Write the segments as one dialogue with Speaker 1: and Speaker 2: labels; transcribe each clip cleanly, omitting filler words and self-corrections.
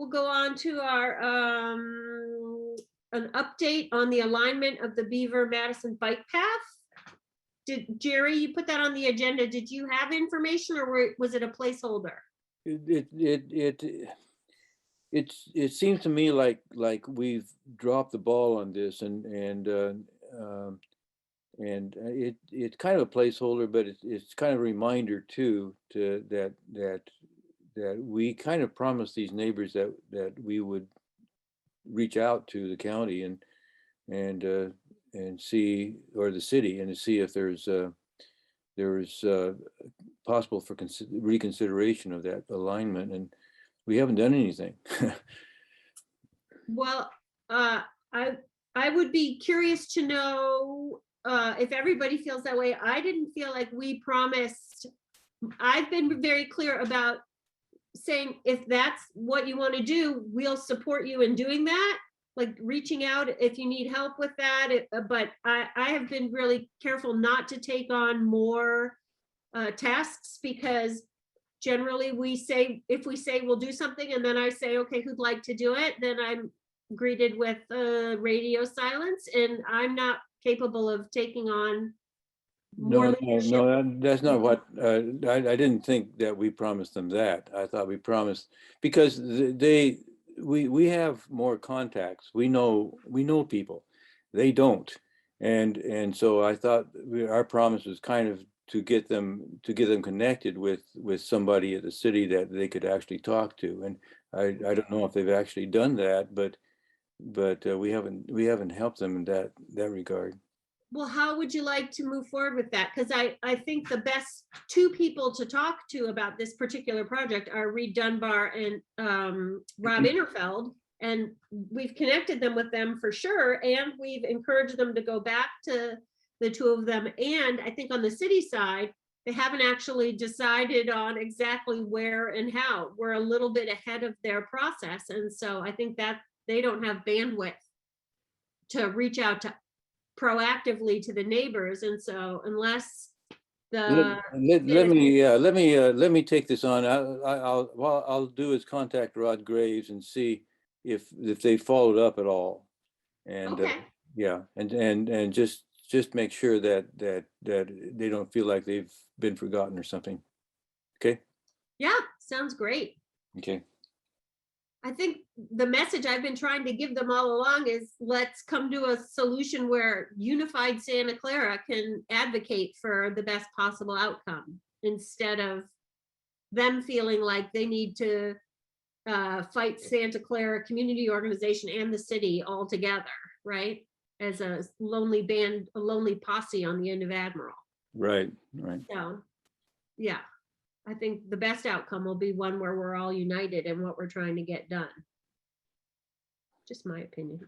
Speaker 1: we'll go on to our an update on the alignment of the Beaver Madison bike path. Did Jerry, you put that on the agenda? Did you have information, or was it a placeholder?
Speaker 2: It seems to me like we've dropped the ball on this, and it's kind of a placeholder, but it's kind of a reminder too that we kind of promised these neighbors that we would reach out to the county and see, or the city, and to see if there's possible for reconsideration of that alignment, and we haven't done anything.
Speaker 1: Well, I would be curious to know if everybody feels that way. I didn't feel like we promised. I've been very clear about saying, if that's what you want to do, we'll support you in doing that, like reaching out if you need help with that. But I have been really careful not to take on more tasks, because generally we say, if we say we'll do something and then I say, okay, who'd like to do it, then I'm greeted with radio silence, and I'm not capable of taking on more leadership.
Speaker 2: No, that's not what I didn't think that we promised them that. I thought we promised, because we have more contacts. We know people, they don't, and so I thought our promise was kind of to get them connected with somebody at the city that they could actually talk to, and I don't know if they've actually done that, but we haven't helped them in that regard.
Speaker 1: Well, how would you like to move forward with that? Because I think the best two people to talk to about this particular project are Reed Dunbar and Rob Innerfeld, and we've connected them with them for sure, and we've encouraged them to go back to the two of them. And I think on the city side, they haven't actually decided on exactly where and how. We're a little bit ahead of their process, and so I think that they don't have bandwidth to reach out to proactively to the neighbors, and so unless the
Speaker 2: let me take this on. What I'll do is contact Rod Graves and see if they followed up at all, and
Speaker 1: okay.
Speaker 2: Yeah, and just make sure that they don't feel like they've been forgotten or something. Okay.
Speaker 1: Yeah, sounds great.
Speaker 2: Okay.
Speaker 1: I think the message I've been trying to give them all along is, let's come to a solution where unified Santa Clara can advocate for the best possible outcome, instead of them feeling like they need to fight Santa Clara community organization and the city all together, right? As a lonely band, a lonely posse on the end of Admiral.
Speaker 2: Right.
Speaker 1: So, yeah. I think the best outcome will be one where we're all united in what we're trying to get done. Just my opinion.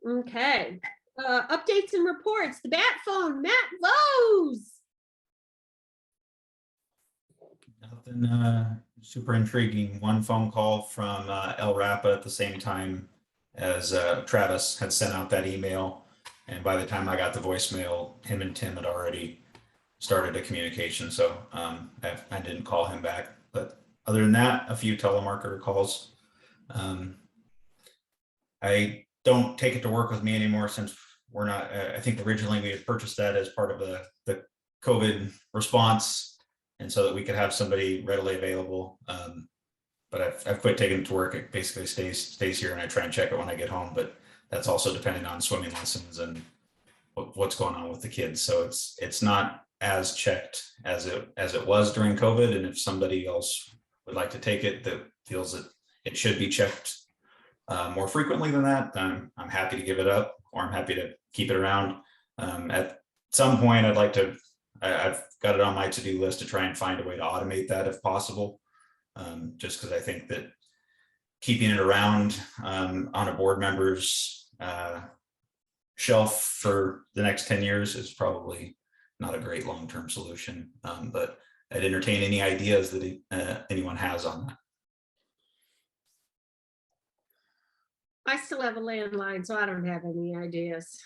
Speaker 1: Okay. Updates and reports. The bat phone, Matt Vose.
Speaker 3: Nothing super intriguing. One phone call from El Rapa at the same time as Travis had sent out that email. And by the time I got the voicemail, him and Tim had already started a communication, so I didn't call him back. But other than that, a few telemarketer calls. I don't take it to work with me anymore, since we're not, I think originally we had purchased that as part of the COVID response, and so that we could have somebody readily available. But I've quit taking it to work. It basically stays here, and I try and check it when I get home, but that's also depending on swimming lessons and what's going on with the kids. So it's not as checked as it was during COVID. And if somebody else would like to take it that feels that it should be checked more frequently than that, then I'm happy to give it up, or I'm happy to keep it around. At some point, I've got it on my to-do list to try and find a way to automate that if possible. Just because I think that keeping it around on a board member's shelf for the next 10 years is probably not a great long-term solution. But I'd entertain any ideas that anyone has on that.
Speaker 1: I still have a landline, so I don't have any ideas.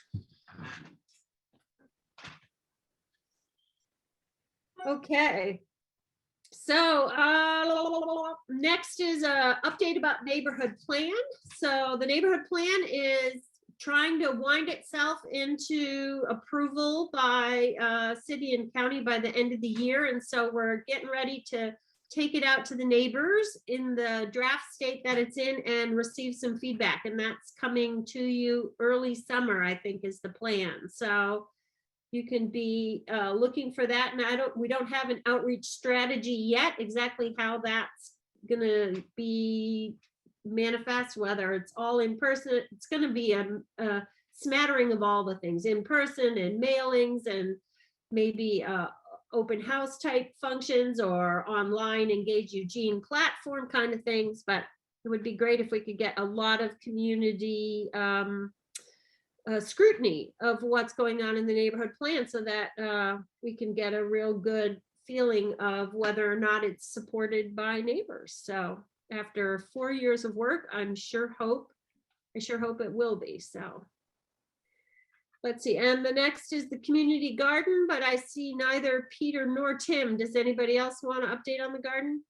Speaker 1: Okay. So next is a update about neighborhood plan. So the neighborhood plan is trying to wind itself into approval by city and county by the end of the year. And so we're getting ready to take it out to the neighbors in the draft state that it's in and receive some feedback. And that's coming to you early summer, I think is the plan. So you can be looking for that. And we don't have an outreach strategy yet, exactly how that's gonna be manifest, whether it's all in person. It's gonna be a smattering of all the things, in person and mailings and maybe open house type functions or online Engage Eugene platform kind of things. But it would be great if we could get a lot of community scrutiny of what's going on in the neighborhood plan so that we can get a real good feeling of whether or not it's supported by neighbors. So after 4 years of work, I sure hope it will be. So let's see. And the next is the community garden, but I see neither Peter nor Tim. Does anybody else want to update on the garden?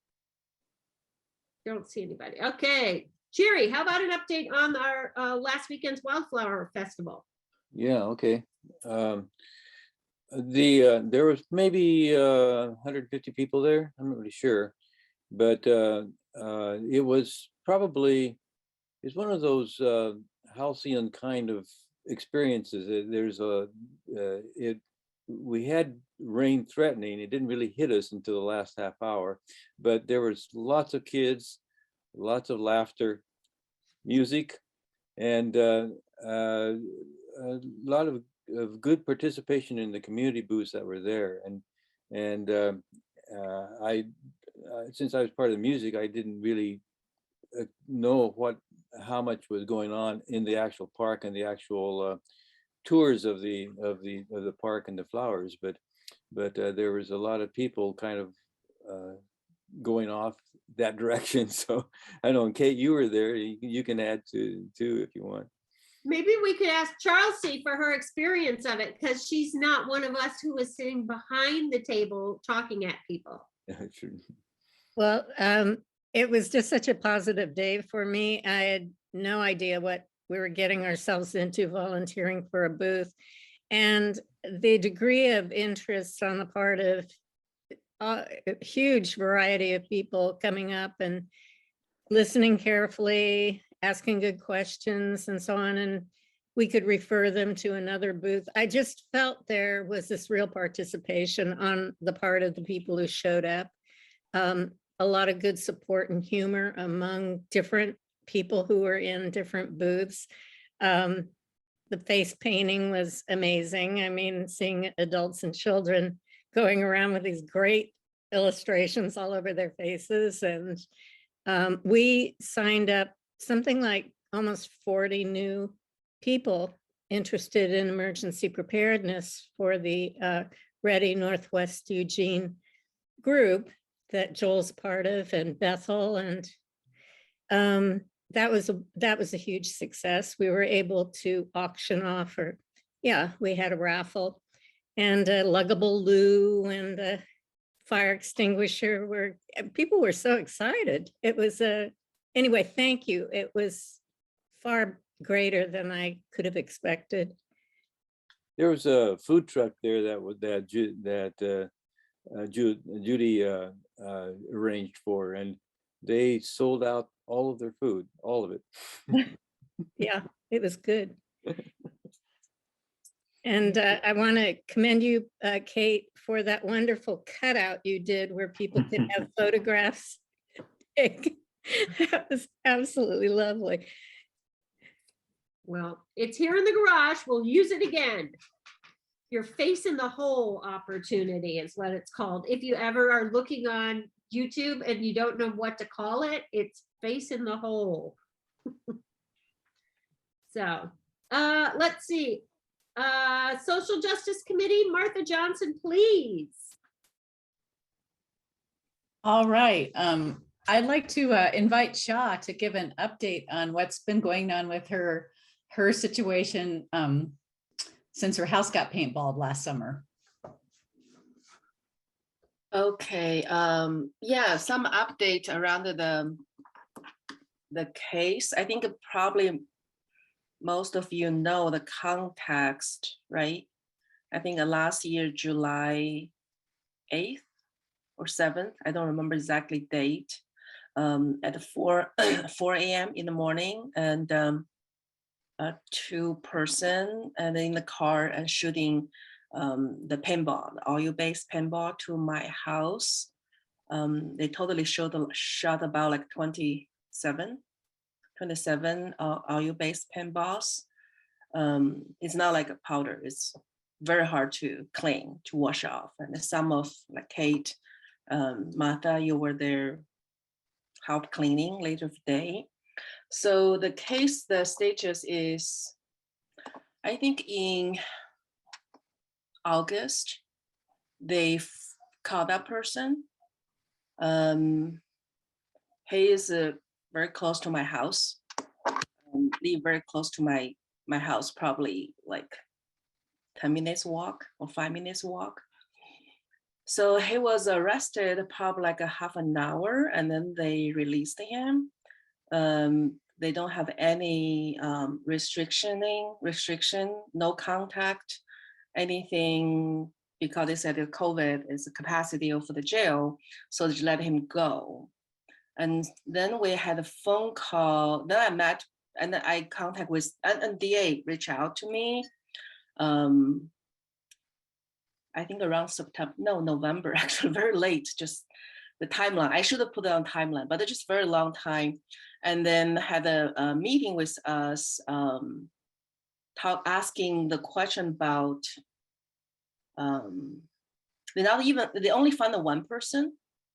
Speaker 1: Don't see anybody. Okay. Jerry, how about an update on our last weekend's Wildflower Festival?
Speaker 2: Yeah, okay. There was maybe 150 people there. I'm not really sure, but it was probably, it's one of those halcyon kind of experiences. We had rain threatening. It didn't really hit us until the last half hour, but there was lots of kids, lots of laughter, music, and a lot of good participation in the community booths that were there. And since I was part of the music, I didn't really know how much was going on in the actual park and the actual tours of the park and the flowers, but there was a lot of people kind of going off that direction. So I know, Kate, you were there. You can add to too if you want.
Speaker 1: Maybe we could ask Chelsea for her experience of it, because she's not one of us who was sitting behind the table talking at people.
Speaker 2: Sure.
Speaker 4: Well, it was just such a positive day for me. I had no idea what we were getting ourselves into volunteering for a booth, and the degree of interest on the part of a huge variety of people coming up and listening carefully, asking good questions and so on, and we could refer them to another booth. I just felt there was this real participation on the part of the people who showed up. A lot of good support and humor among different people who were in different booths. The face painting was amazing. I mean, seeing adults and children going around with these great illustrations all over their faces. And we signed up something like almost 40 new people interested in emergency preparedness for the Ready Northwest Eugene group that Joel's part of, and Bethel, and that was a huge success. We were able to auction off, we had a raffle and a luggable loo and a fire extinguisher. People were so excited. It was anyway, thank you. It was far greater than I could have expected.
Speaker 2: There was a food truck there that Judy arranged for, and they sold out all of their food, all of it.
Speaker 4: Yeah, it was good. And I want to commend you, Kate, for that wonderful cutout you did where people could have photographs. That was absolutely lovely.
Speaker 1: Well, it's here in the garage. We'll use it again. Your face in the hole opportunity is what it's called. If you ever are looking on YouTube and you don't know what to call it, it's face in the hole. So let's see. Social Justice Committee, Martha Johnson, please.
Speaker 5: All right. I'd like to invite Shaw to give an update on what's been going on with her situation since her house got paintballed last summer.
Speaker 6: Okay, yeah, some update around the case. I think probably most of you know the context, right? I think last year, July 8th or 7th, I don't remember exactly date, at 4 a.m. in the morning, and a two-person and in the car and shooting the paintball, the oil-based paintball to my house. They totally shot about like 27 oil-based paintballs. It's not like a powder. It's very hard to clean, to wash off. And some of like Kate, Martha, you were there help cleaning later today. So the case, the status is, I think in August, they called that person. He is very close to my house, live very close to my house, probably like 10 minutes walk or 5 minutes walk. So he was arrested probably like a half an hour, and then they released him. They don't have any restriction, no contact, anything, because they said that COVID is the capacity of the jail, so they let him go. And then we had a phone call. Then I met, and then I contact with, and DA reached out to me. I think around November, actually very late, just the timeline. I should have put it on timeline, but it's just very long time. And then had a meeting with us, asking the question about, they only found the one person.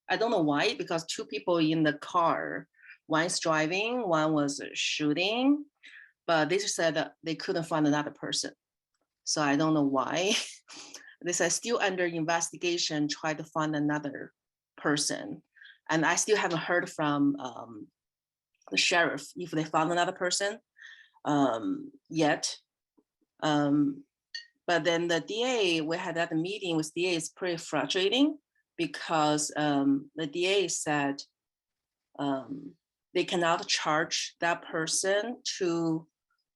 Speaker 6: I don't know why, because two people in the car, one's driving, one was shooting, but they said that they couldn't find another person. So I don't know why. They said still under investigation, try to find another person. And I still haven't heard from the sheriff if they found another person yet. But then the DA, we had that meeting with DA, is pretty frustrating, because the DA said they cannot charge that person to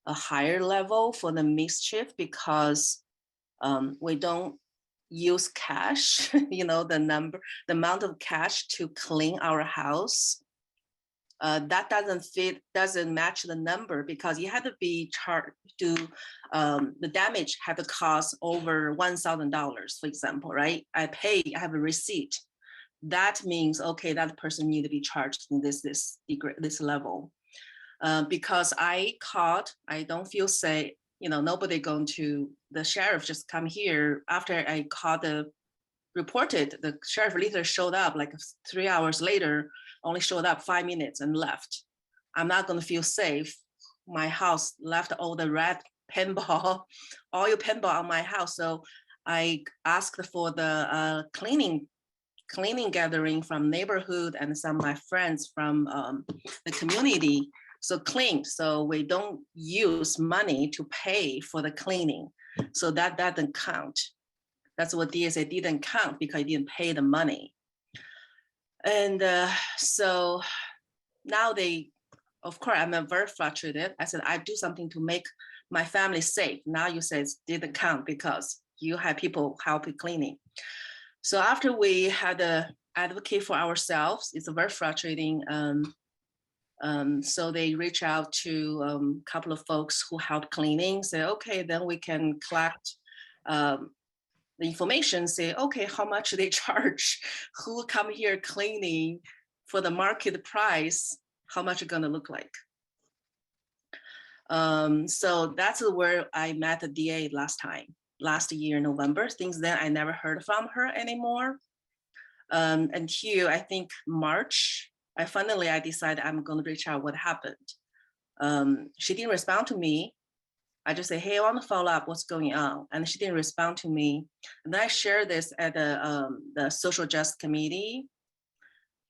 Speaker 6: a higher level for the mischief, because we don't use cash, the amount of cash to clean our house. That doesn't match the number, because you had to be charged to, the damage had to cost over $1,000, for example, right? I have a receipt. That means, okay, that person need to be charged in this level. Because I don't feel safe, nobody going to, the sheriff just come here after I reported, the sheriff later showed up like 3 hours later, only showed up 5 minutes and left. I'm not going to feel safe. My house left all the red paintball, oil paintball on my house. So I asked for the cleaning gathering from neighborhood and some of my friends from the community. So clean, so we don't use money to pay for the cleaning. So that doesn't count. That's what DA said, didn't count because he didn't pay the money. And so now of course, I'm very frustrated. I said, I do something to make my family safe. Now you say it didn't count because you have people helping cleaning. So after we had to advocate for ourselves, it's very frustrating. So they reach out to a couple of folks who help cleaning, say, okay, then we can collect the information, say, okay, how much they charge, who come here cleaning for the market price, how much it's gonna look like. So that's where I met the DA last year, November. Since then, I never heard from her anymore. Until I think March, I decided I'm going to reach out what happened. She didn't respond to me. I just say, hey, I want to follow up what's going on. And she didn't respond to me. And then I shared this at the social justice committee.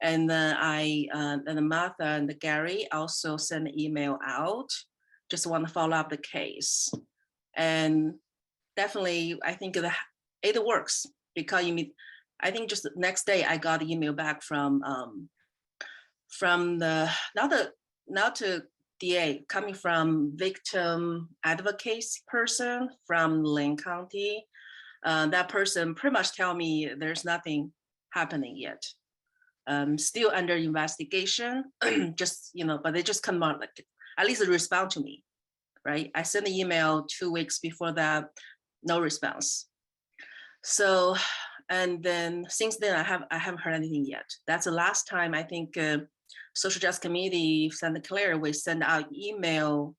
Speaker 6: And then and Martha and Gary also sent an email out. Just want to follow up the case. And definitely, I think it works, because I think just the next day I got an email back from the not to DA, coming from victim advocacy person from Lane County. That person pretty much tell me there's nothing happening yet. Still under investigation. Just, but they just come out, like, at least respond to me, right? I sent an email 2 weeks before that, no response. So, and then since then I haven't heard anything yet. That's the last time I think Social Justice Committee Santa Clara, we sent out email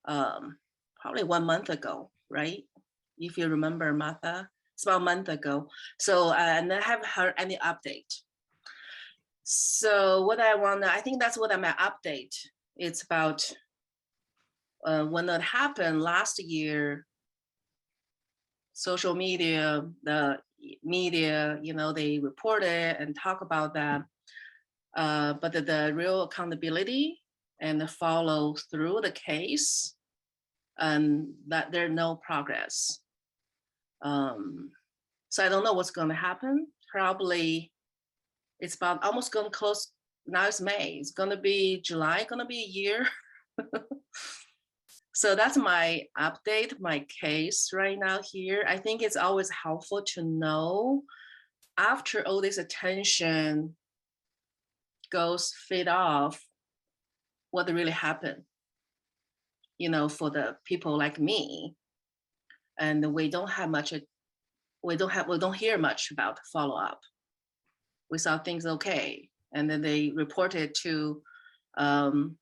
Speaker 6: probably 1 month ago, right? If you remember, Martha, it's about a month ago. So, and I haven't heard any update. So what I think that's what my update. It's about when that happened last year, social media, the media, they report it and talk about that. But the real accountability and the follow through the case, and that there's no progress. So I don't know what's going to happen. Probably it's about almost going to close. Now it's May. It's going to be July, going to be a year. So that's my update, my case right now here. I think it's always helpful to know after all this attention fade off, what really happened, for the people like me. And we don't have much, we don't hear much about follow-up. We saw things okay. And then they reported to the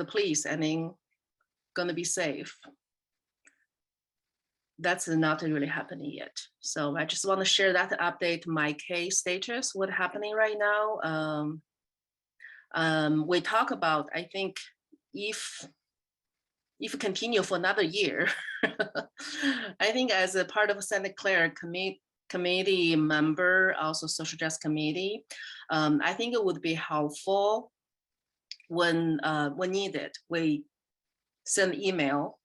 Speaker 6: police and then gonna be safe. That's not really happening yet. So I just want to share that to update my case status, what's happening right now. We talk about, I think if continue for another year, I think as a part of Santa Clara committee member, also Social Justice Committee, I think it would be helpful when needed, we send email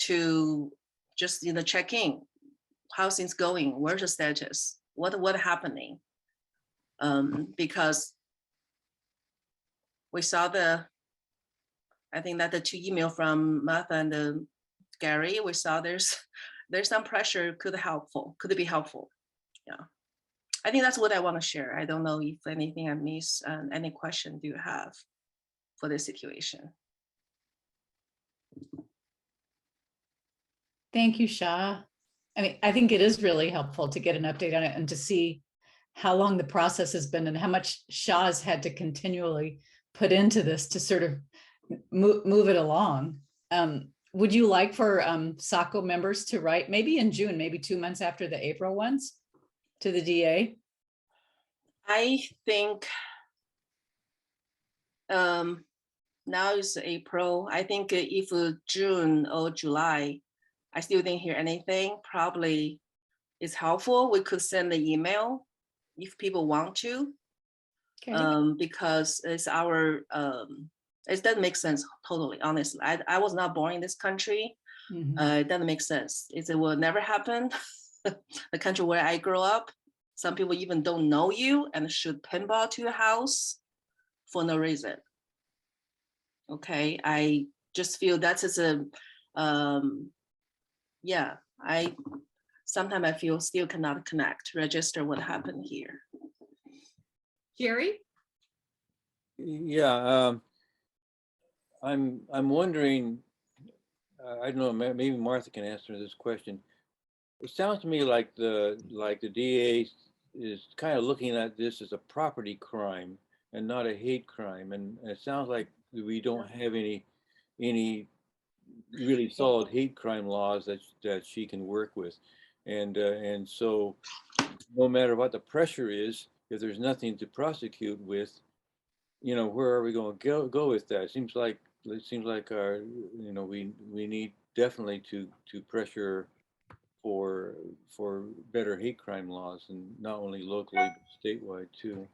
Speaker 6: to just check in, how things going, where's the status, what happening, because we saw I think that the 2 email from Martha and Gary, we saw there's some pressure could be helpful. Yeah, I think that's what I want to share. I don't know if anything I missed. Any question do you have for this situation?
Speaker 5: Thank you, Sha. I mean, I think it is really helpful to get an update on it and to see how long the process has been and how much Sha has had to continually put into this to sort of move it along. Would you like for SCCO members to write maybe in June, maybe 2 months after the April ones to the DA?
Speaker 6: I think now is April. I think if June or July, I still didn't hear anything, probably it's helpful. We could send an email if people want to,
Speaker 5: Okay.
Speaker 6: because it's our, it doesn't make sense totally, honestly. I was not born in this country. It doesn't make sense. It will never happen. The country where I grew up, some people even don't know you and shoot paintball to your house for no reason. Okay, I just feel that is yeah, sometimes I feel still cannot register what happened here.
Speaker 1: Jerry?
Speaker 2: Yeah, I'm wondering, I don't know, maybe Martha can answer this question. It sounds to me like the DA is kind of looking at this as a property crime and not a hate crime. And it sounds like we don't have any really solid hate crime laws that she can work with. And so no matter what the pressure is, if there's nothing to prosecute with, where are we going to go with that? It seems like our, we need definitely to pressure for better hate crime laws, and not only locally but statewide too.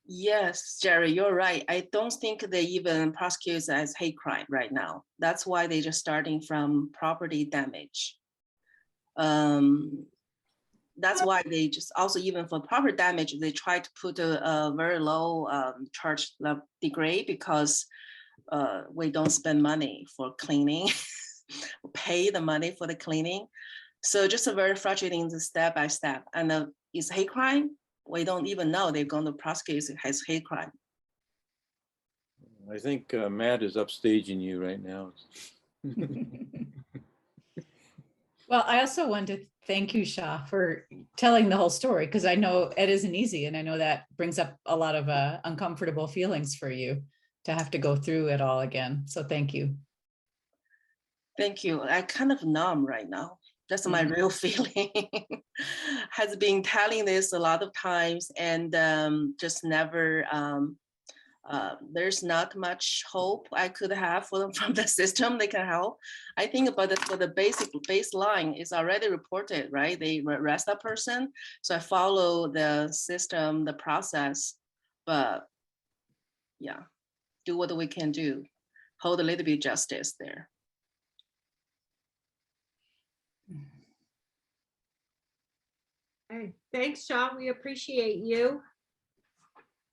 Speaker 6: Yes, Jerry, you're right. I don't think they even prosecute it as hate crime right now. That's why they're just starting from property damage. that's why they just also, even for property damage, they try to put a very low charge degree, because we don't spend money for cleaning, pay the money for the cleaning. So just a very frustrating step by step. And it's hate crime. We don't even know they're going to prosecute it as hate crime.
Speaker 2: I think Matt is upstaging you right now.
Speaker 5: Well, I also want to thank you, Shah, for telling the whole story, because I know it isn't easy. And I know that brings up a lot of uncomfortable feelings for you to have to go through it all again. So thank you.
Speaker 6: Thank you. I kind of numb right now. That's my real feeling. Has been telling this a lot of times, and just never, there's not much hope I could have for them from the system. They can help. I think, but for the basic baseline is already reported, right? They arrest that person. So I follow the system, the process, but yeah, do what we can do. Hold a little bit of justice there.
Speaker 1: Hey, thanks, Shaw. We appreciate you.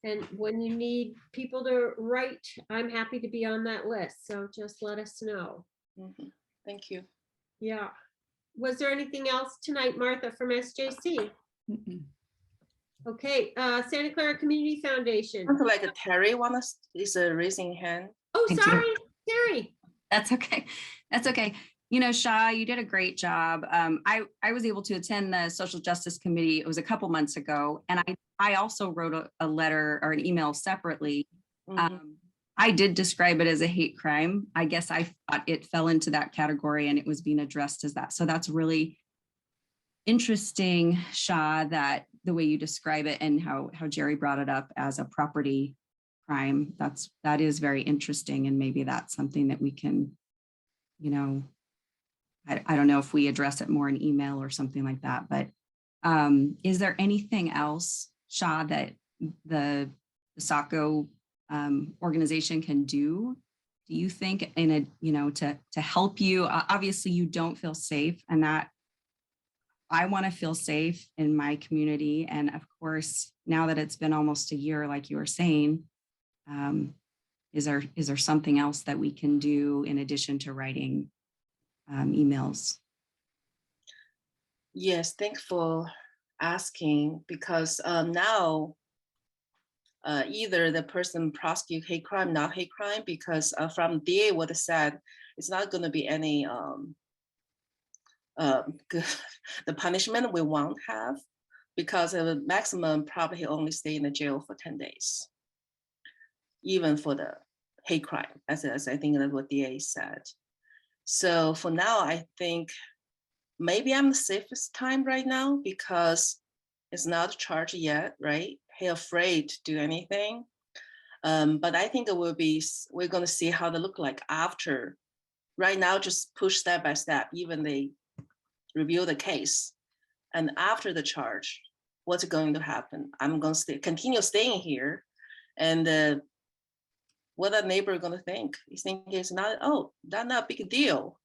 Speaker 1: And when you need people to write, I'm happy to be on that list. So just let us know.
Speaker 6: Thank you.
Speaker 1: Yeah. Was there anything else tonight, Martha, from SJC? Okay, Santa Clara Community Foundation.
Speaker 6: Sounds like Terry is raising hand.
Speaker 1: Oh,
Speaker 7: Thank
Speaker 1: sorry,
Speaker 7: you.
Speaker 1: Terry.
Speaker 7: That's okay. That's okay. You know, Shah, you did a great job. I was able to attend the Social Justice Committee. It was a couple months ago. And I also wrote a letter or an email separately. I did describe it as a hate crime. I guess I thought it fell into that category and it was being addressed as that. So that's really interesting, Shah, that the way you describe it and how Jerry brought it up as a property crime. That is very interesting. And maybe that's something that we can, you know, I don't know if we address it more in email or something like that, but is there anything else, Shah, that the SCCO organization can do you think, in a, you know, to help you? Obviously you don't feel safe, and that I want to feel safe in my community. And of course, now that it's been almost a year, like you were saying, is there something else that we can do in addition to writing emails?
Speaker 6: Yes, thanks for asking, because now either the person prosecute hate crime, not hate crime, because from DA what it said, it's not going to be any the punishment we won't have, because the maximum probably only stay in the jail for 10 days, even for the hate crime, as I think that's what DA said. So for now, I think maybe I'm the safest time right now, because it's not charged yet, right? He's afraid to do anything. But I think we're going to see how they look like after. Right now, just push step by step, even they review the case. And after the charge, what's going to happen? I'm going to continue staying here. And what a neighbor going to think? You think it's not, oh, that's not a big deal.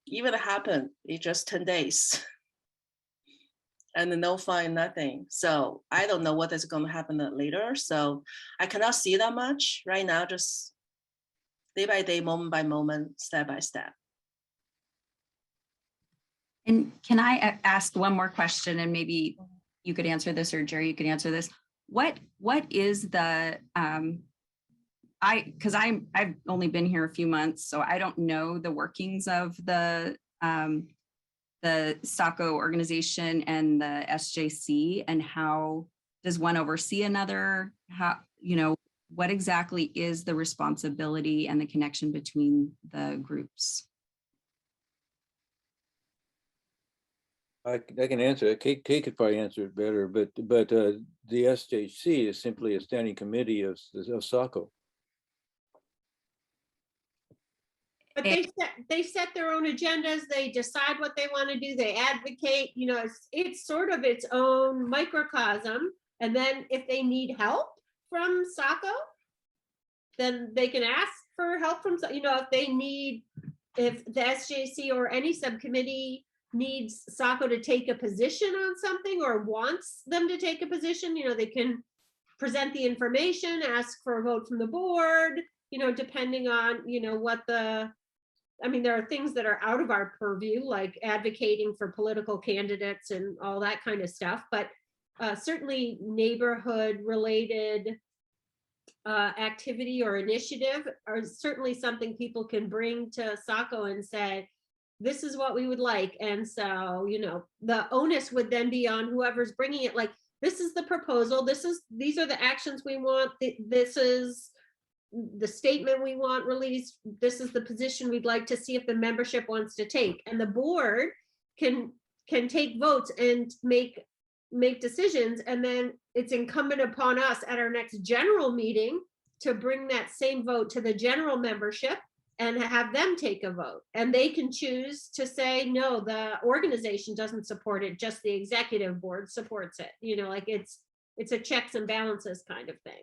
Speaker 6: Even it happened, it's just 10 days. And no fine, nothing. So I don't know what is going to happen later. So I cannot see that much right now, just day by day, moment by moment, step by step.
Speaker 7: And can I ask one more question, and maybe you could answer this, or Jerry, you could answer this. What is the, because I've only been here a few months, so I don't know the workings of the SCCO organization and the SJC, and how does one oversee another? How, you know, what exactly is the responsibility and the connection between the groups?
Speaker 2: I can answer it. Kate could probably answer it better, but the SJC is simply a standing committee of SCCO.
Speaker 1: But they set their own agendas. They decide what they want to do. They advocate. You know, it's sort of its own microcosm. And then if they need help from SCCO, then they can ask for help from, you know, if the SJC or any subcommittee needs SACO to take a position on something or wants them to take a position, they can present the information, ask for a vote from the board, depending on, what there are things that are out of our purview, like advocating for political candidates and all that kind of stuff, but certainly neighborhood related activity or initiative are certainly something people can bring to SACO and say, this is what we would like. And so, the onus would then be on whoever's bringing it, like, this is the proposal, these are the actions we want, this is the statement we want released, this is the position we'd like to see if the membership wants to take. And the board can take votes and make decisions, and then it's incumbent upon us at our next general meeting to bring that same vote to the general membership and have them take a vote. And they can choose to say, no, the organization doesn't support it, just the executive board supports it. Like it's a checks and balances kind of thing.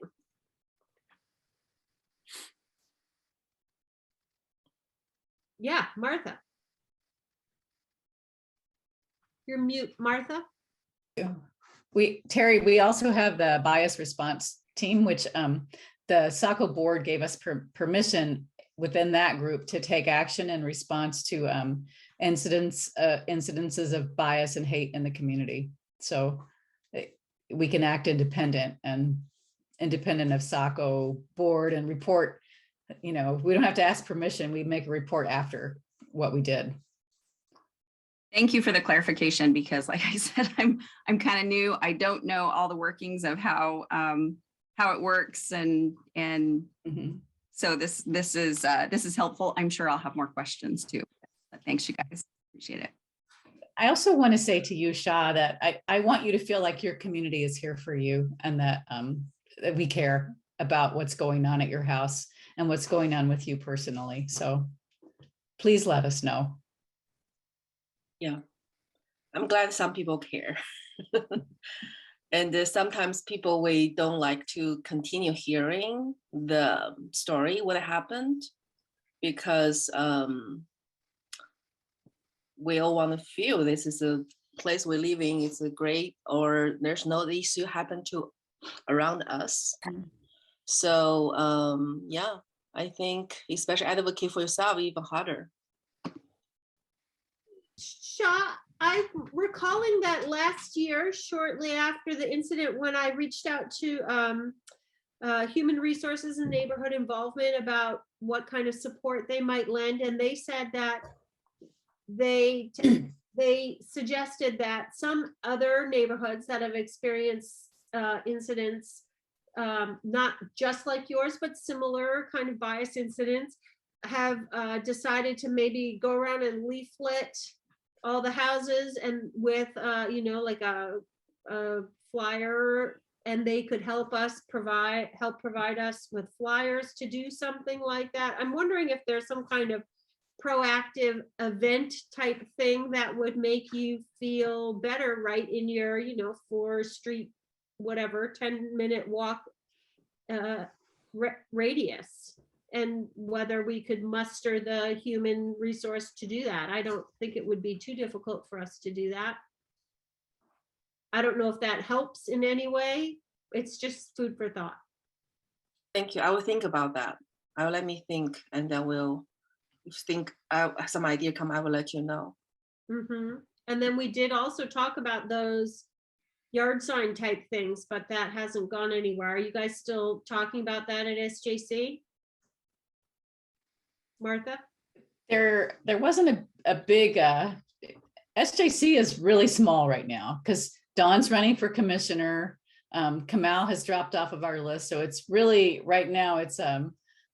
Speaker 1: Yeah, Martha. You're mute, Martha.
Speaker 5: Terry, we also have the bias response team, which the SACO board gave us permission within that group to take action in response to incidences of bias and hate in the community. So we can act independent of SACO board and report. We don't have to ask permission. We make a report after what we did.
Speaker 7: Thank you for the clarification, because like I said, I'm kind of new. I don't know all the workings of how it works, and so this is helpful. I'm sure I'll have more questions too. But thanks, you guys. Appreciate it.
Speaker 5: I also want to say to you, Shah, that I want you to feel like your community is here for you, and that we care about what's going on at your house and what's going on with you personally. So please let us know.
Speaker 6: Yeah, I'm glad some people care. And sometimes people, we don't like to continue hearing the story, what happened, because we all want to feel this is a place we live in, it's a great, or there's no issue happen to around us. So yeah, I think especially advocate for yourself even harder.
Speaker 1: Shah, I'm recalling that last year, shortly after the incident, when I reached out to Human Resources and Neighborhood Involvement about what kind of support they might lend, and they said that they suggested that some other neighborhoods that have experienced incidents, not just like yours, but similar kind of bias incidents, have decided to maybe go around and leaflet all the houses and with like a flyer, and they could help provide us with flyers to do something like that. I'm wondering if there's some kind of proactive event type thing that would make you feel better right in your 4 street whatever 10-minute walk radius, and whether we could muster the human resource to do that. I don't think it would be too difficult for us to do that. I don't know if that helps in any way. It's just food for thought.
Speaker 6: Thank you. I will think about that. Let me think, and then we'll think some idea come, I will let you know.
Speaker 1: And then we did also talk about those yard sign type things, but that hasn't gone anywhere. Are you guys still talking about that at SJC? Martha?
Speaker 5: There wasn't a big SJC is really small right now because Dawn's running for commissioner. Kamal has dropped off of our list. So it's really right now it's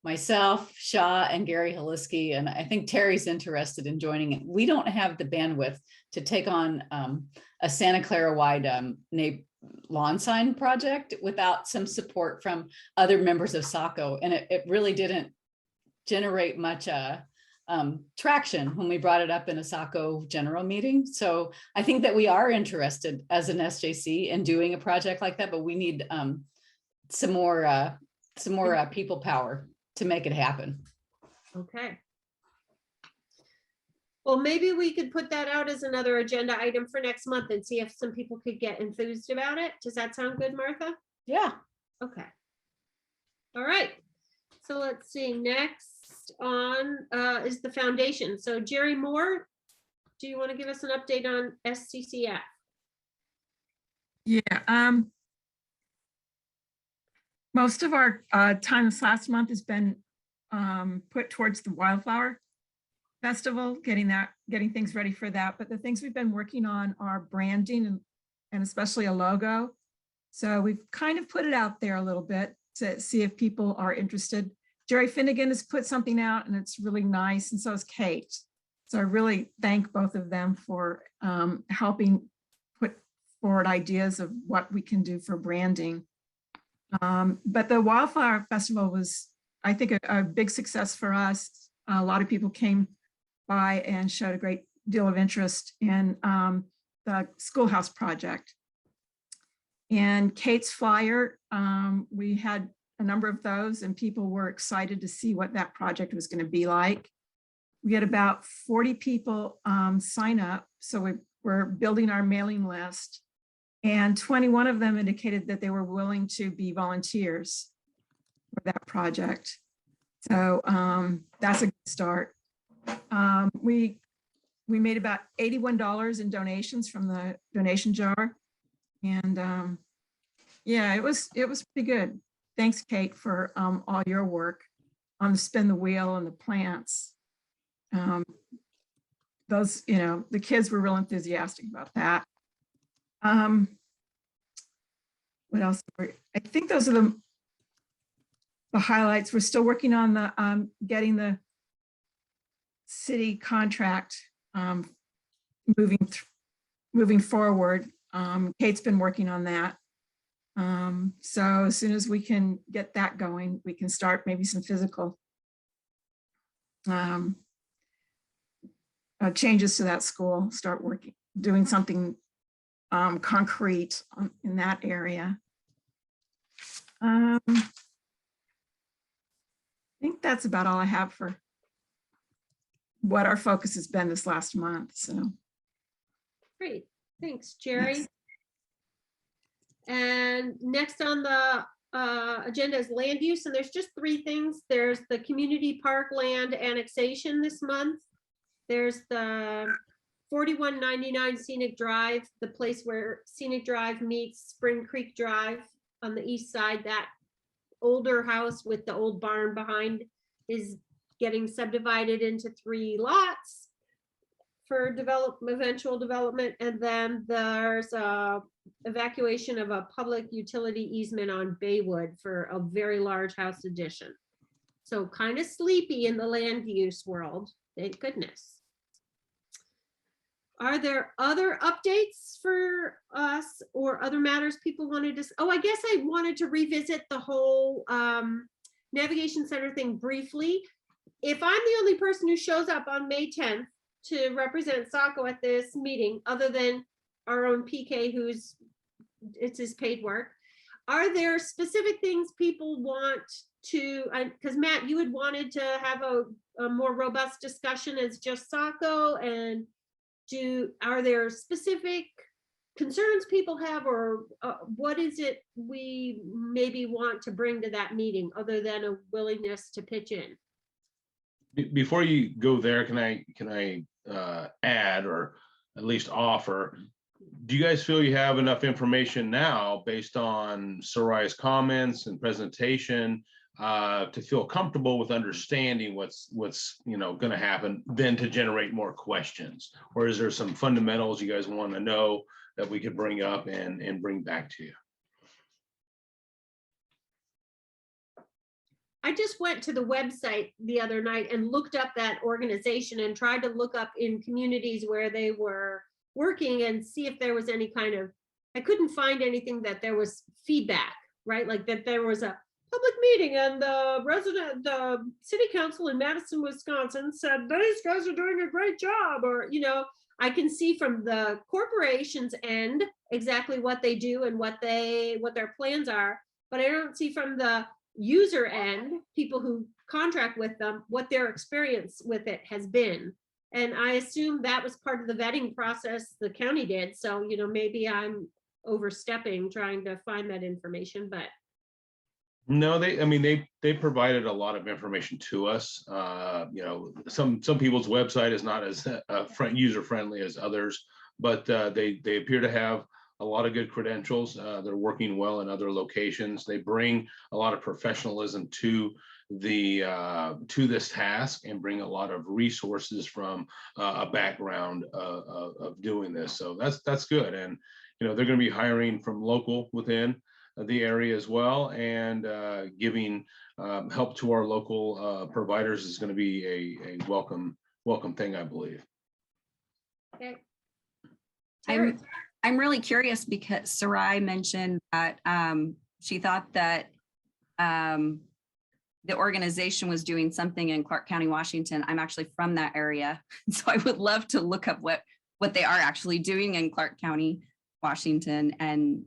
Speaker 5: myself, Shah, and Gary Haliski, and I think Terry's interested in joining it. We don't have the bandwidth to take on a Santa Clara wide lawn sign project without some support from other members of SACO. And it really didn't generate much traction when we brought it up in a SACO general meeting. So I think that we are interested as an SJC in doing a project like that, but we need some more people power to make it happen.
Speaker 1: Okay. Well, maybe we could put that out as another agenda item for next month and see if some people could get enthused about it. Does that sound good, Martha?
Speaker 5: Yeah.
Speaker 1: Okay. All right. So let's see, next on is the foundation. So Jerry Moore, do you want to give us an update on SCCF?
Speaker 8: Yeah, most of our time this last month has been put towards the Wildflower Festival, getting things ready for that. But the things we've been working on are branding and especially a logo. So we've kind of put it out there a little bit to see if people are interested. Jerry Finnegan has put something out and it's really nice, and so is Kate. So I really thank both of them for helping put forward ideas of what we can do for branding. But the Wildflower Festival was, I think, a big success for us. A lot of people came by and showed a great deal of interest in the schoolhouse project. And Kate's flyer, we had a number of those and people were excited to see what that project was going to be like. We had about 40 people sign up. So we're building our mailing list. And 21 of them indicated that they were willing to be volunteers for that project. So that's a good start. We made about $81 in donations from the donation jar. And yeah, it was pretty good. Thanks, Kate, for all your work on the spin the wheel and the plants. Those, the kids were real enthusiastic about that. What else? I think those are the highlights. We're still working on the getting the city contract moving forward. Kate's been working on that. So as soon as we can get that going, we can start maybe some physical changes to that school, start doing something concrete in that area. I think that's about all I have for what our focus has been this last month. So
Speaker 1: Great, thanks, Jerry.
Speaker 8: Yes.
Speaker 1: And next on the agenda is land use, and there's just 3 things. There's the community park land annexation this month. There's the 4199 Scenic Drive, the place where Scenic Drive meets Spring Creek Drive on the east side. That older house with the old barn behind is getting subdivided into 3 lots for eventual development. And then there's a evacuation of a public utility easement on Baywood for a very large house addition. So kind of sleepy in the land use world, thank goodness. Are there other updates for us or other matters people wanted to? Oh, I guess I wanted to revisit the whole navigation center thing briefly. If I'm the only person who shows up on May 10th to represent SCCO at this meeting, other than our own PK, it's his paid work, are there specific things people want to, because Matt, you had wanted to have a more robust discussion as just SCCO, and are there specific concerns people have, or what is it we maybe want to bring to that meeting other than a willingness to pitch in?
Speaker 9: Before you go there, can I add, or at least offer, do you guys feel you have enough information now based on Soraya's comments and presentation to feel comfortable with understanding what's going to happen, then to generate more questions? Or is there some fundamentals you guys want to know that we could bring up and bring back to you?
Speaker 1: I just went to the website the other night and looked up that organization and tried to look up in communities where they were working and see if there was any kind of, I couldn't find anything that there was feedback, right? Like that there was a public meeting and the city council in Madison, Wisconsin said, these guys are doing a great job. Or, I can see from the corporation's end exactly what they do and what their plans are, but I don't see from the user end, people who contract with them, what their experience with it has been. And I assume that was part of the vetting process the county did. So, you know, maybe I'm overstepping trying to find that information, but
Speaker 9: No, I mean, they provided a lot of information to us. You know, some people's website is not as user friendly as others, but they appear to have a lot of good credentials. They're working well in other locations. They bring a lot of professionalism to this task and bring a lot of resources from a background of doing this. So that's good. And you know, they're going to be hiring from local within the area as well, and giving help to our local providers is going to be a welcome thing, I believe.
Speaker 1: okay.
Speaker 7: I'm really curious because Sarai mentioned that she thought that the organization was doing something in Clark County, Washington. I'm actually from that area, so I would love to look up what they are actually doing in Clark County, Washington, and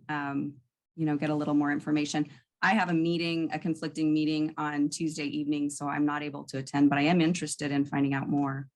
Speaker 7: you know, get a little more information. I have a conflicting meeting on Tuesday evening, so I'm not able to attend, but I am interested in finding out more.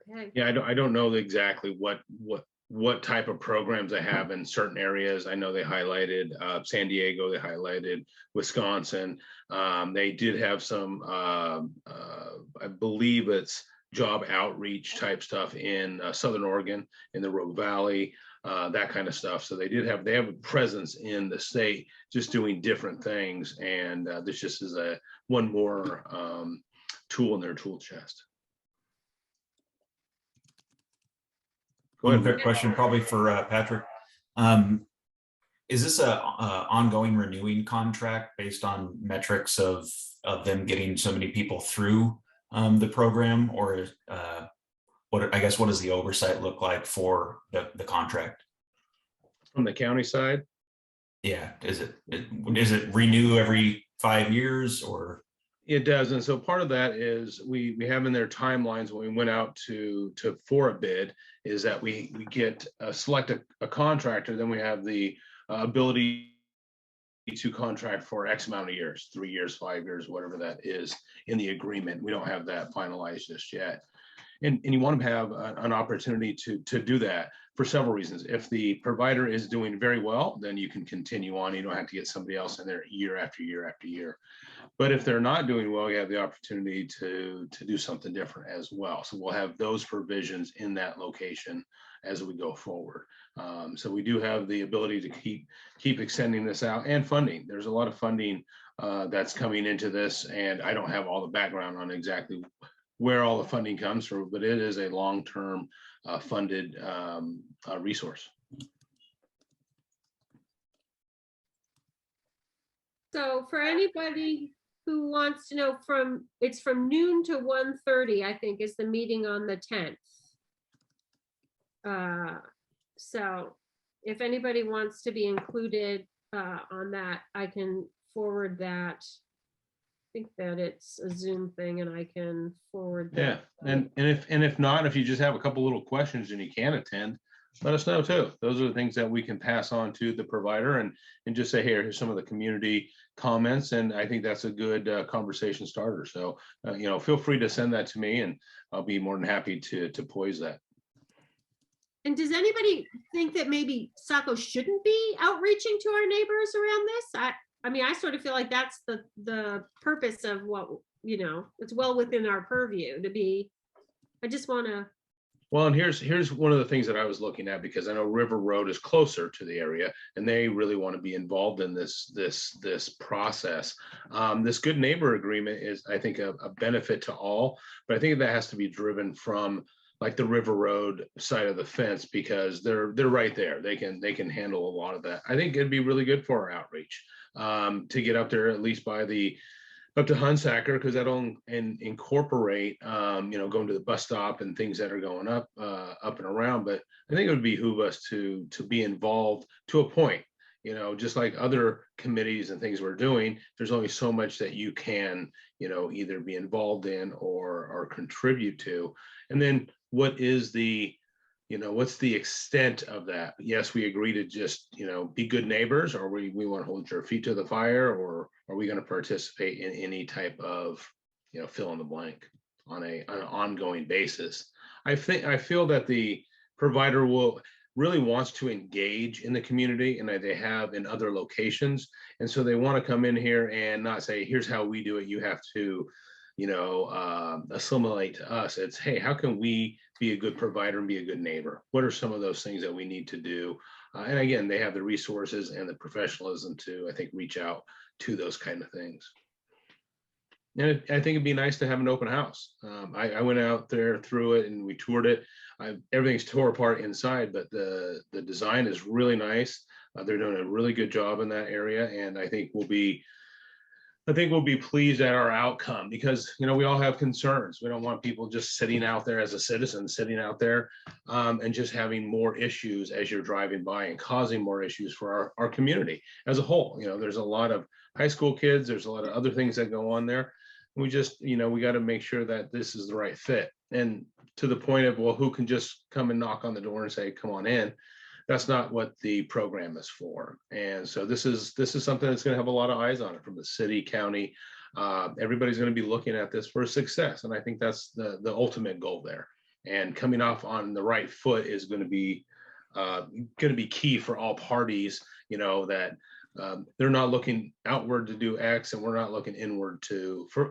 Speaker 1: Okay.
Speaker 9: Yeah, I don't know exactly what type of programs they have in certain areas. I know they highlighted San Diego, they highlighted Wisconsin. They did have some, I believe it's job outreach type stuff in Southern Oregon, in the Rogue Valley, that kind of stuff. So they have a presence in the state, just doing different things. And this just is one more tool in their tool chest. Go
Speaker 3: One
Speaker 9: ahead.
Speaker 3: quick question, probably for Patrick. Is this a ongoing renewing contract based on metrics of them getting so many people through the program, or what does the oversight look like for the contract?
Speaker 9: From the county side?
Speaker 3: Yeah, is it renew every 5 years, or?
Speaker 9: It does. And so part of that is we have in their timelines when we went out for a bid, is that we get select a contractor, then we have the ability to contract for X amount of years, 3 years, 5 years, whatever that is in the agreement. We don't have that finalized just yet. And you want to have an opportunity to do that for several reasons. If the provider is doing very well, then you can continue on. You don't have to get somebody else in there year after year after year. But if they're not doing well, you have the opportunity to do something different as well. So we'll have those provisions in that location as we go forward. So we do have the ability to keep extending this out, and funding. There's a lot of funding that's coming into this, and I don't have all the background on exactly where all the funding comes from, but it is a long-term funded resource.
Speaker 1: So for anybody who wants to know, it's from noon to 1:30, I think, is the meeting on the 10th. So if anybody wants to be included on that, I can forward that. I think that it's a Zoom thing, and I can forward that.
Speaker 9: Yeah, and if not, if you just have a couple little questions and you can attend, let us know too. Those are the things that we can pass on to the provider and just say, here's some of the community comments. And I think that's a good conversation starter. So, you know, feel free to send that to me, and I'll be more than happy to poise that.
Speaker 1: And does anybody think that maybe SCCO shouldn't be outreaching to our neighbors around this? I mean, I sort of feel like that's the purpose of what, you know, it's well within our purview to be. I just want to.
Speaker 9: Well, and here's one of the things that I was looking at, because I know River Road is closer to the area, and they really want to be involved in this process. This good neighbor agreement is, I think, a benefit to all, but I think that has to be driven from like the River Road side of the fence, because they're right there. They can handle a lot of that. I think it'd be really good for our outreach to get up there, at least by up to Hunsacker, because that'll incorporate, you know, going to the bus stop and things that are going up and around. But I think it would behoove us to be involved to a point, you know, just like other committees and things we're doing. There's only so much that you can, you know, either be involved in or contribute to. And then what is what's the extent of that? Yes, we agree to just, you know, be good neighbors, or we want to hold your feet to the fire, or are we going to participate in any type of, you know, fill in the blank on an ongoing basis. I feel that the provider really wants to engage in the community, and that they have in other locations. And so they want to come in here and not say, here's how we do it, you have to, assimilate to us. It's, hey, how can we be a good provider and be a good neighbor? What are some of those things that we need to do? And again, they have the resources and the professionalism to, I think, reach out to those kind of things. And I think it'd be nice to have an open house. I went out there through it and we toured it. Everything's tore apart inside, but the design is really nice. They're doing a really good job in that area, and I think we'll be pleased at our outcome, because we all have concerns. We don't want people just sitting out there as a citizen, sitting out there and just having more issues as you're driving by and causing more issues for our community as a whole. There's a lot of high school kids, there's a lot of other things that go on there. We just, we got to make sure that this is the right fit. And to the point of, well, who can just come and knock on the door and say, come on in? That's not what the program is for. And so this is something that's going to have a lot of eyes on it from the city, county. Everybody's going to be looking at this for success. And I think that's the ultimate goal there. And coming off on the right foot is going to be key for all parties, that they're not looking outward to do X, and we're not looking inward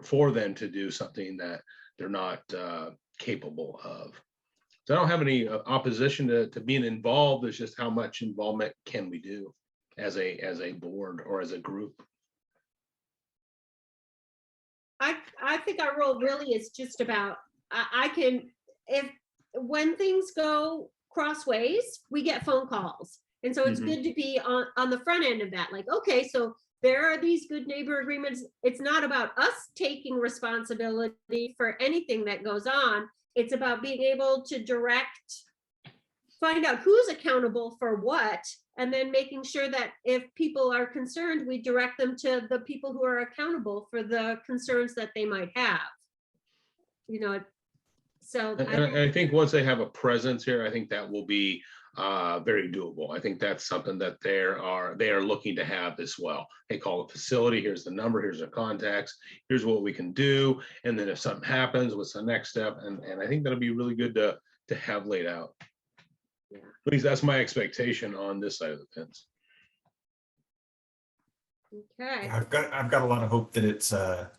Speaker 9: for them to do something that they're not capable of. So I don't have any opposition to being involved. It's just how much involvement can we do as a board or as a group.
Speaker 1: I think our role really is just about, when things go crossways, we get phone calls. And so it's good to be on the front end of that. Like, okay, so there are these good neighbor agreements. It's not about us taking responsibility for anything that goes on. It's about being able to find out who's accountable for what, and then making sure that if people are concerned, we direct them to the people who are accountable for the concerns that they might have. So
Speaker 9: I think once they have a presence here, I think that will be very doable. I think that's something that they are looking to have as well. They call a facility, here's the number, here's their contacts, here's what we can do. And then if something happens, what's the next step? And I think that'll be really good to have laid out. Yeah. At least that's my expectation on this side of the fence.
Speaker 1: Okay.
Speaker 3: Yeah, I've got a lot of hope that it's a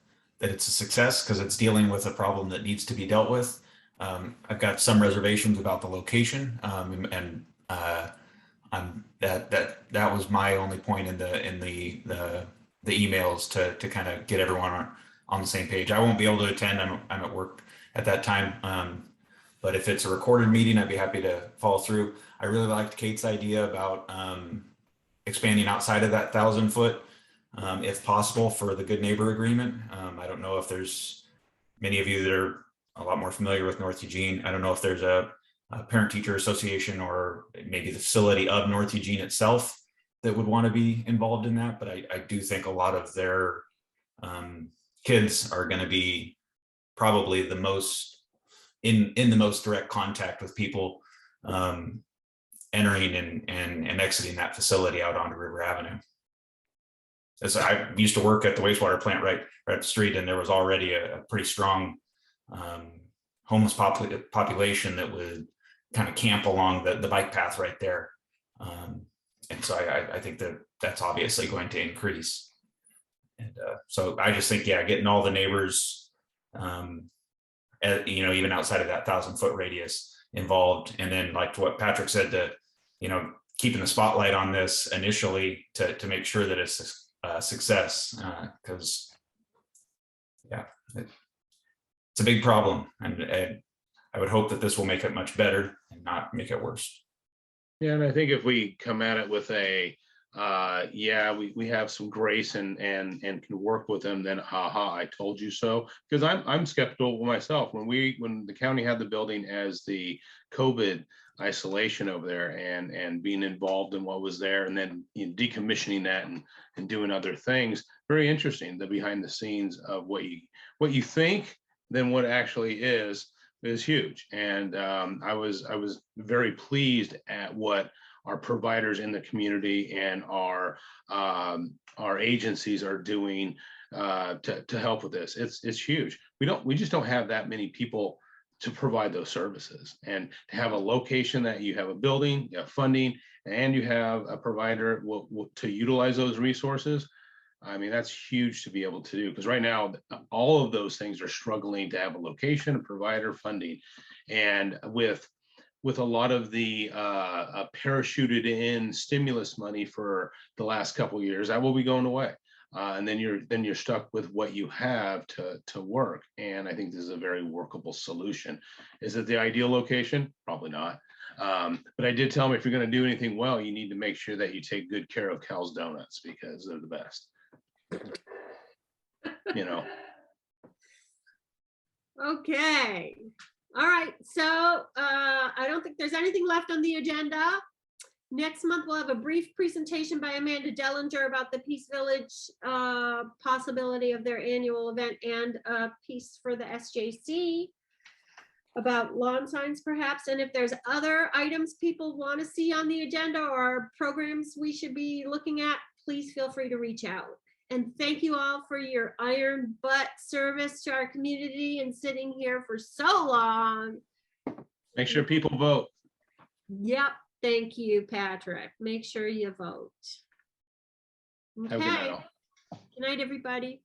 Speaker 3: success, because it's dealing with a problem that needs to be dealt with. I've got some reservations about the location, and that was my only point in the emails to kind of get everyone on the same page. I won't be able to attend. I'm at work at that time. But if it's a recorded meeting, I'd be happy to follow through. I really liked Kate's idea about expanding outside of that 1,000 foot, if possible, for the good neighbor agreement. I don't know if there's many of you that are a lot more familiar with North Eugene. I don't know if there's a parent-teacher association or maybe the facility of North Eugene itself that would want to be involved in that. But I do think a lot of their kids are going to be probably the most in the most direct contact with people entering and exiting that facility out onto River Avenue. As I used to work at the wastewater plant right up the street, and there was already a pretty strong homeless population that would kind of camp along the bike path right there. And so I think that's obviously going to increase. And so I just think, yeah, getting all the neighbors, even outside of that 1,000 foot radius involved. And then, like what Patrick said, to, keeping the spotlight on this initially to make sure that it's a success, because it's a big problem, and I would hope that this will make it much better and not make it worse.
Speaker 9: Yeah, and I think if we come at it with we have some grace and can work with them, then haha, I told you so. Because I'm skeptical myself. When the county had the building as the COVID isolation over there, and being involved in what was there, and then decommissioning that and doing other things, very interesting. The behind the scenes of what you think, then what actually is huge. And I was very pleased at what providers in the community and our agencies are doing to help with this. It's huge. We just don't have that many people to provide those services, and to have a location that you have a building, you have funding, and you have a provider to utilize those resources. I mean, that's huge to be able to do, because right now, all of those things are struggling to have a location, a provider, funding. And with a lot of the parachuted in stimulus money for the last couple of years, that will be going away. And then you're stuck with what you have to work. And I think this is a very workable solution. Is it the ideal location? Probably not. But I did tell them, if you're going to do anything well, you need to make sure that you take good care of Cal's Donuts, because they're the best. You know.
Speaker 1: Okay. All right. So I don't think there's anything left on the agenda. Next month, we'll have a brief presentation by Amanda Dellinger about the Peace Village possibility of their annual event, and a piece for the SJC about lawn signs perhaps. And if there's other items people want to see on the agenda or programs we should be looking at, please feel free to reach out. And thank you all for your iron butt service to our community and sitting here for so long.
Speaker 9: Make sure people vote.
Speaker 1: Yep. Thank you, Patrick. Make sure you vote.
Speaker 9: Have a good night
Speaker 1: Okay.
Speaker 9: all.
Speaker 1: Good night, everybody.